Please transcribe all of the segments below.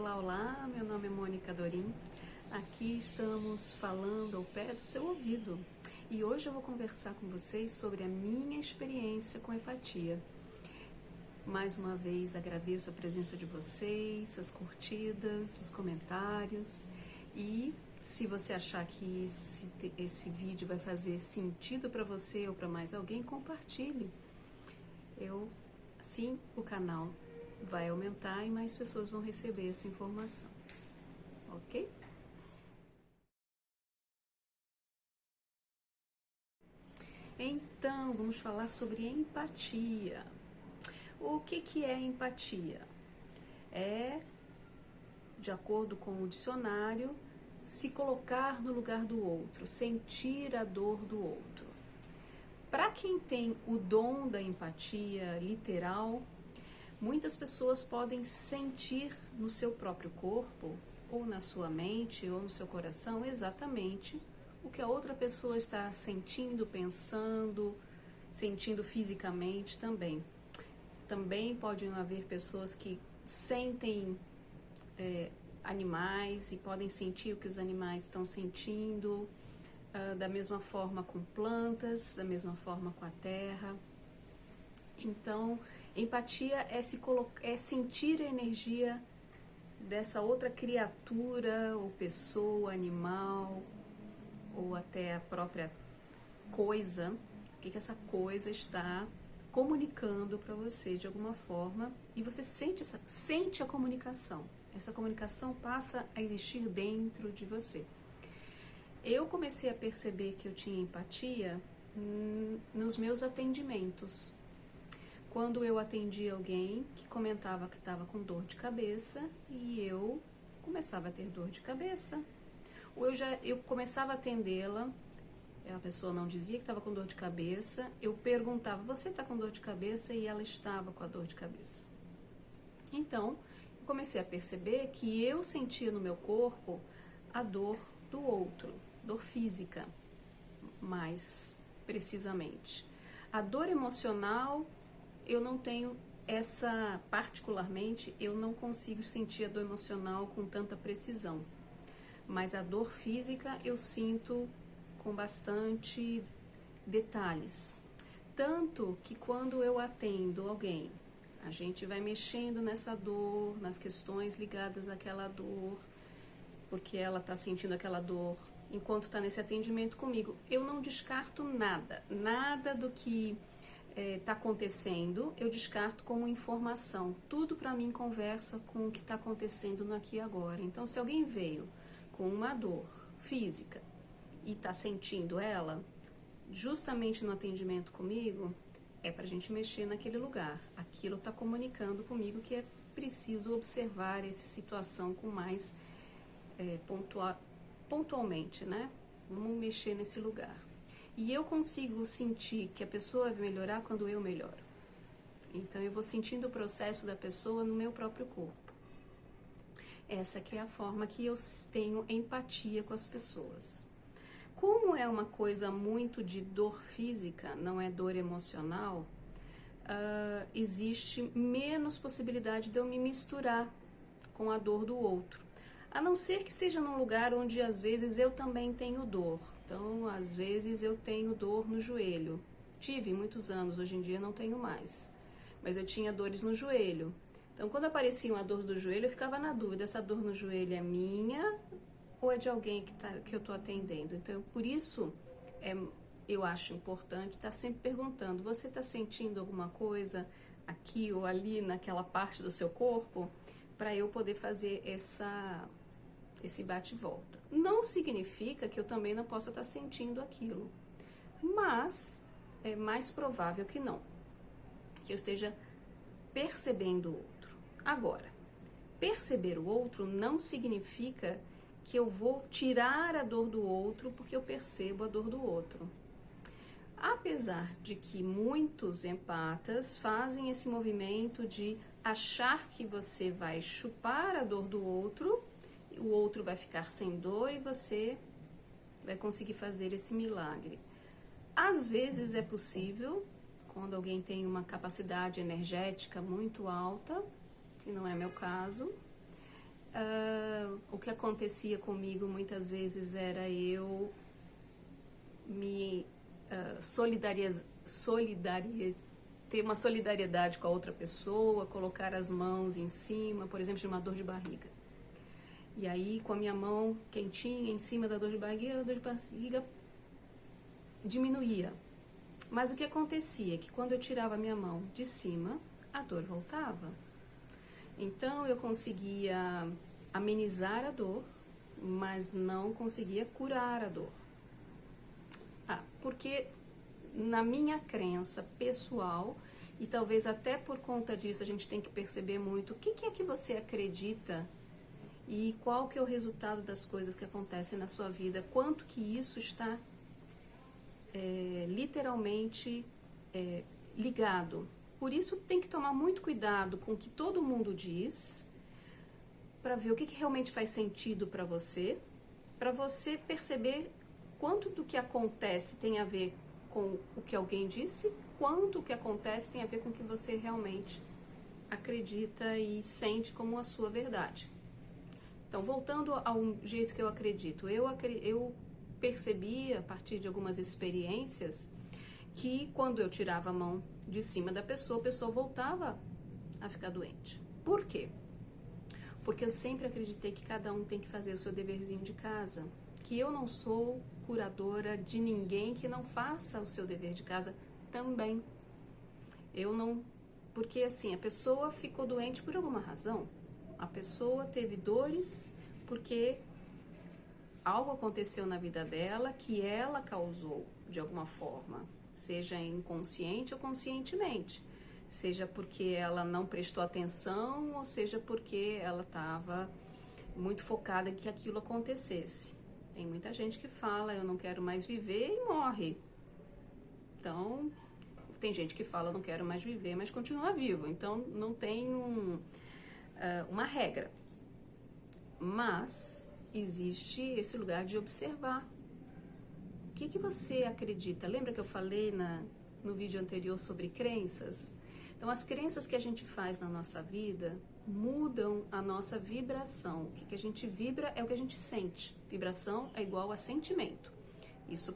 Olá, olá, meu nome é Mônica Dorim. Aqui estamos falando ao pé do seu ouvido. E hoje eu vou conversar com vocês sobre a minha experiência com empatia. Mais uma vez agradeço a presença de vocês, as curtidas, os comentários. E se você achar que esse vídeo vai fazer sentido para você ou para mais alguém, compartilhe. Assim o canal vai aumentar e mais pessoas vão receber essa informação, ok? Então, vamos falar sobre empatia. O que é empatia? É, de acordo com o dicionário, se colocar no lugar do outro, sentir a dor do outro. Para quem tem o dom da empatia literal, muitas pessoas podem sentir no seu próprio corpo, ou na sua mente, ou no seu coração, exatamente o que a outra pessoa está sentindo, pensando, sentindo fisicamente também. Também podem haver pessoas que sentem animais e podem sentir o que os animais estão sentindo, da mesma forma com plantas, da mesma forma com a terra. Então, empatia é sentir a energia dessa outra criatura, ou pessoa, animal, ou até a própria coisa, o que essa coisa está comunicando para você de alguma forma, e você sente a comunicação. Essa comunicação passa a existir dentro de você. Eu comecei a perceber que eu tinha empatia nos meus atendimentos. Quando eu atendi alguém que comentava que estava com dor de cabeça e eu começava a ter dor de cabeça, ou eu começava a atendê-la, a pessoa não dizia que estava com dor de cabeça, eu perguntava, você está com dor de cabeça? E ela estava com a dor de cabeça. Então, eu comecei a perceber que eu sentia no meu corpo a dor do outro, dor física, mais precisamente. A dor emocional, eu não tenho particularmente, eu não consigo sentir a dor emocional com tanta precisão. Mas a dor física eu sinto com bastante detalhes. Tanto que quando eu atendo alguém, a gente vai mexendo nessa dor, nas questões ligadas àquela dor, porque ela está sentindo aquela dor enquanto está nesse atendimento comigo. Eu não descarto nada do que está acontecendo, eu descarto como informação. Tudo para mim conversa com o que está acontecendo no aqui e agora. Então, se alguém veio com uma dor física e está sentindo ela, justamente no atendimento comigo, é para a gente mexer naquele lugar. Aquilo está comunicando comigo que é preciso observar essa situação com mais pontualmente, né? Vamos mexer nesse lugar. E eu consigo sentir que a pessoa vai melhorar quando eu melhoro. Então eu vou sentindo o processo da pessoa no meu próprio corpo. Essa que é a forma que eu tenho empatia com as pessoas. Como é uma coisa muito de dor física, não é dor emocional, existe menos possibilidade de eu me misturar com a dor do outro. A não ser que seja num lugar onde às vezes eu também tenho dor. Então, às vezes eu tenho dor no joelho. Tive muitos anos, hoje em dia não tenho mais. Mas eu tinha dores no joelho. Então, quando aparecia uma dor do joelho, eu ficava na dúvida, essa dor no joelho é minha ou é de alguém que eu estou atendendo? Então, por isso, eu acho importante estar sempre perguntando, você está sentindo alguma coisa aqui ou ali, naquela parte do seu corpo? Para eu poder fazer esse bate-volta. Não significa que eu também não possa estar sentindo aquilo, mas é mais provável que não, que eu esteja percebendo o outro. Agora, perceber o outro não significa que eu vou tirar a dor do outro porque eu percebo a dor do outro. Apesar de que muitos empatas fazem esse movimento de achar que você vai chupar a dor do outro, o outro vai ficar sem dor e você vai conseguir fazer esse milagre. Às vezes é possível, quando alguém tem uma capacidade energética muito alta, que não é meu caso, o que acontecia comigo muitas vezes era eu me ter uma solidariedade com a outra pessoa, colocar as mãos em cima, por exemplo, de uma dor de barriga. E aí, com a minha mão quentinha em cima da dor de barriga, a dor de barriga diminuía. Mas o que acontecia é que quando eu tirava a minha mão de cima, a dor voltava. Então, eu conseguia amenizar a dor, mas não conseguia curar a dor. Porque na minha crença pessoal, e talvez até por conta disso a gente tem que perceber muito o que é que você acredita e qual que é o resultado das coisas que acontecem na sua vida, quanto que isso está literalmente ligado. Por isso tem que tomar muito cuidado com o que todo mundo diz, para ver o que realmente faz sentido para você perceber quanto do que acontece tem a ver com o que alguém disse, quanto o que acontece tem a ver com o que você realmente acredita e sente como a sua verdade. Então, voltando ao jeito que eu acredito, eu percebi, a partir de algumas experiências, que quando eu tirava a mão de cima da pessoa, a pessoa voltava a ficar doente. Por quê? Porque eu sempre acreditei que cada um tem que fazer o seu deverzinho de casa, que eu não sou curadora de ninguém que não faça o seu dever de casa também. Eu não... Porque assim, a pessoa ficou doente por alguma razão. A pessoa teve dores porque algo aconteceu na vida dela que ela causou de alguma forma, seja inconsciente ou conscientemente. Seja porque ela não prestou atenção ou seja porque ela estava muito focada em que aquilo acontecesse. Tem muita gente que fala, eu não quero mais viver e morre. Então, tem gente que fala, não quero mais viver, mas continua vivo. Então, não tem uma regra. Mas, existe esse lugar de observar. O que você acredita? Lembra que eu falei no vídeo anterior sobre crenças? Então, as crenças que a gente faz na nossa vida mudam a nossa vibração. O que a gente vibra é o que a gente sente. Vibração é igual a sentimento. Isso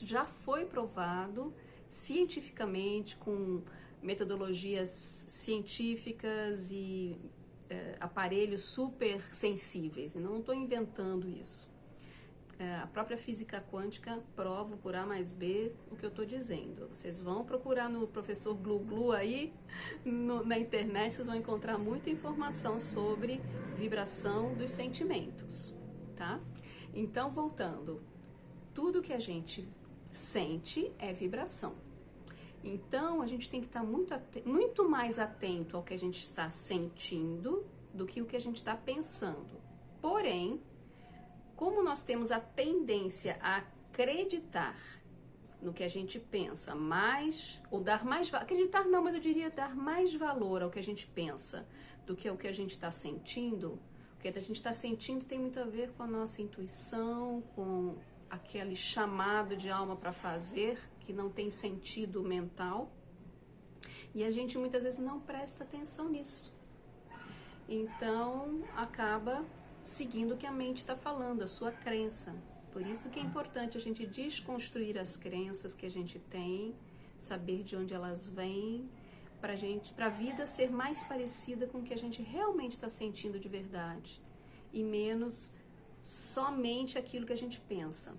já foi provado cientificamente com metodologias científicas e aparelhos super sensíveis. E não estou inventando isso. A própria física quântica prova por A mais B o que eu estou dizendo. Vocês vão procurar no professor Glu Glu aí, na internet, vocês vão encontrar muita informação sobre vibração dos sentimentos, tá? Então, voltando, tudo que a gente sente é vibração. Então, a gente tem que estar muito mais atento ao que a gente está sentindo do que o que a gente está pensando. Porém, como nós temos a tendência a acreditar no que a gente pensa mais, ou dar mais, acreditar não, mas eu diria dar mais valor ao que a gente pensa do que ao que a gente está sentindo, o que a gente está sentindo tem muito a ver com a nossa intuição, com aquele chamado de alma para fazer, que não tem sentido mental, e a gente muitas vezes não presta atenção nisso. Então, acaba seguindo o que a mente está falando, a sua crença. Por isso que é importante a gente desconstruir as crenças que a gente tem, saber de onde elas vêm, para a vida ser mais parecida com o que a gente realmente está sentindo de verdade, e menos somente aquilo que a gente pensa,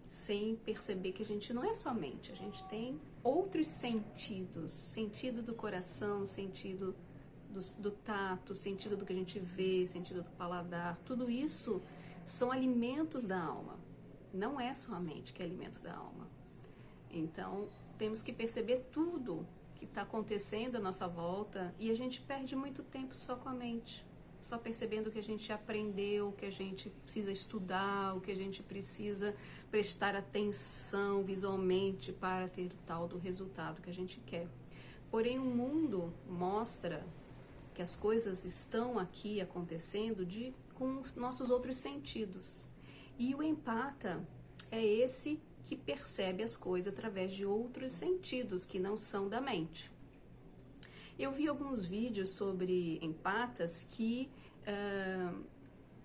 sem perceber que a gente não é somente, a gente tem outros sentidos, sentido do coração, sentido do tato, sentido do que a gente vê, sentido do paladar, tudo isso são alimentos da alma, não é só a mente que é alimento da alma. Então, temos que perceber tudo que está acontecendo à nossa volta e a gente perde muito tempo só com a mente, só percebendo o que a gente aprendeu, o que a gente precisa estudar, o que a gente precisa prestar atenção visualmente para ter o tal do resultado que a gente quer. Porém, o mundo mostra que as coisas estão aqui acontecendo com os nossos outros sentidos. E o empata é esse que percebe as coisas através de outros sentidos que não são da mente. Eu vi alguns vídeos sobre empatas que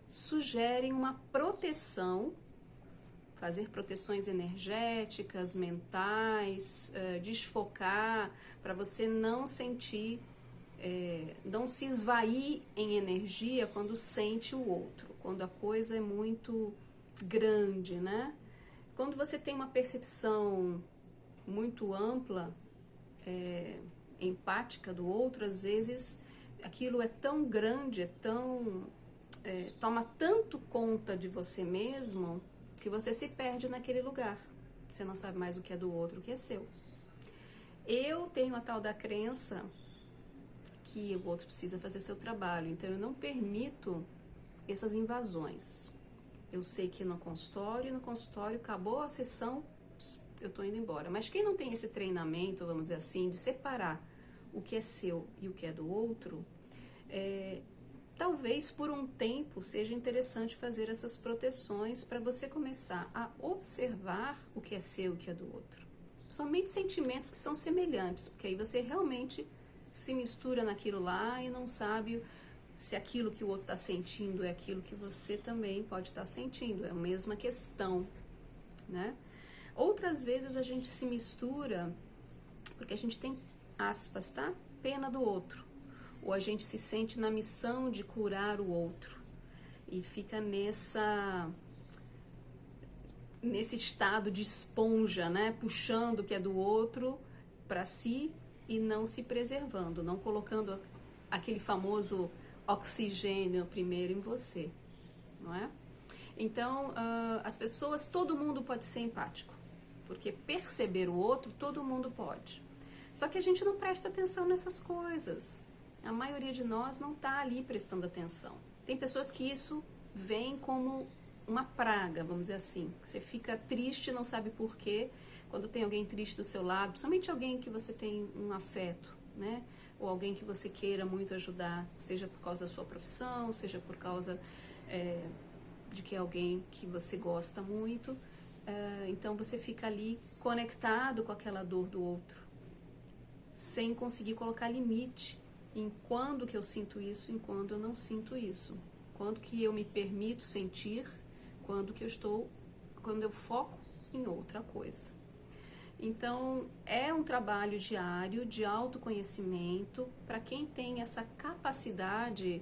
sugerem uma proteção, fazer proteções energéticas, mentais, desfocar, para você não sentir, não se esvair em energia quando sente o outro, quando a coisa é muito grande, né? Quando você tem uma percepção muito ampla, empática do outro, às vezes aquilo é tão grande, toma tanto conta de você mesmo que você se perde naquele lugar. Você não sabe mais o que é do outro, o que é seu. Eu tenho a tal da crença que o outro precisa fazer seu trabalho, então eu não permito essas invasões. Eu sei que no consultório acabou a sessão, eu tô indo embora. Mas quem não tem esse treinamento, vamos dizer assim, de separar o que é seu e o que é do outro, talvez por um tempo seja interessante fazer essas proteções para você começar a observar o que é seu e o que é do outro. Somente sentimentos que são semelhantes, porque aí você realmente se mistura naquilo lá e não sabe se aquilo que o outro está sentindo é aquilo que você também pode estar sentindo, é a mesma questão, né? Outras vezes a gente se mistura porque a gente tem, aspas, tá? Pena do outro. Ou a gente se sente na missão de curar o outro. E fica nesse estado de esponja, né? Puxando o que é do outro para si e não se preservando, não colocando aquele famoso oxigênio primeiro em você, não é? Então, as pessoas, todo mundo pode ser empático, porque perceber o outro, todo mundo pode. Só que a gente não presta atenção nessas coisas. A maioria de nós não está ali prestando atenção. Tem pessoas que isso vem como uma praga, vamos dizer assim. Você fica triste, não sabe por quê, quando tem alguém triste do seu lado, principalmente alguém que você tem um afeto, né? Ou alguém que você queira muito ajudar, seja por causa da sua profissão, seja por causa de que é alguém que você gosta muito. Então você fica ali conectado com aquela dor do outro, sem conseguir colocar limite em quando que eu sinto isso, em quando eu não sinto isso. Quando que eu me permito sentir, quando eu foco em outra coisa. Então, é um trabalho diário de autoconhecimento para quem tem essa capacidade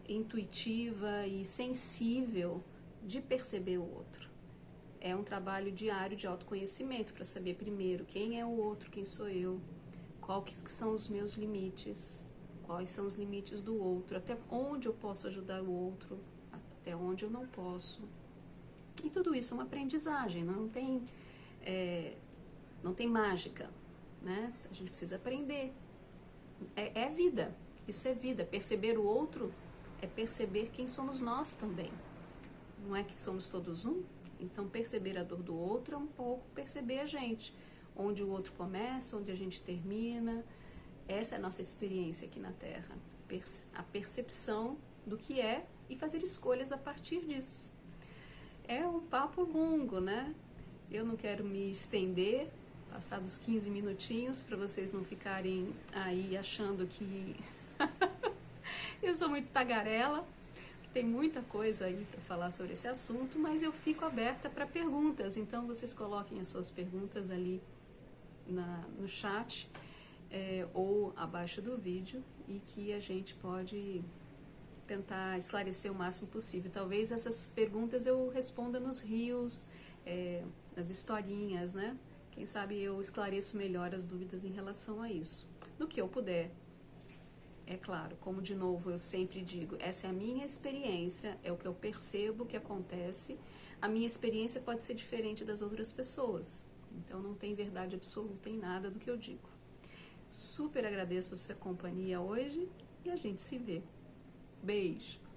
intuitiva e sensível de perceber o outro. É um trabalho diário de autoconhecimento para saber primeiro quem é o outro, quem sou eu, quais são os meus limites, quais são os limites do outro, até onde eu posso ajudar o outro, até onde eu não posso. E tudo isso é uma aprendizagem, não tem mágica, né? A gente precisa aprender. É vida, isso é vida. Perceber o outro é perceber quem somos nós também. Não é que somos todos um? Então, perceber a dor do outro é um pouco perceber a gente. Onde o outro começa, onde a gente termina. Essa é a nossa experiência aqui na Terra. A percepção do que é e fazer escolhas a partir disso. É um papo longo, né? Eu não quero me estender, passar dos 15 minutinhos, para vocês não ficarem aí achando que eu sou muito tagarela. Tem muita coisa aí para falar sobre esse assunto, mas eu fico aberta para perguntas. Então, vocês coloquem as suas perguntas ali no chat ou abaixo do vídeo e que a gente pode tentar esclarecer o máximo possível. Talvez essas perguntas eu responda nos reels, nas historinhas, né? Quem sabe eu esclareço melhor as dúvidas em relação a isso. No que eu puder. É claro, como de novo eu sempre digo, essa é a minha experiência, é o que eu percebo que acontece. A minha experiência pode ser diferente das outras pessoas. Então não tem verdade absoluta em nada do que eu digo. Super agradeço a sua companhia hoje e a gente se vê. Beijo!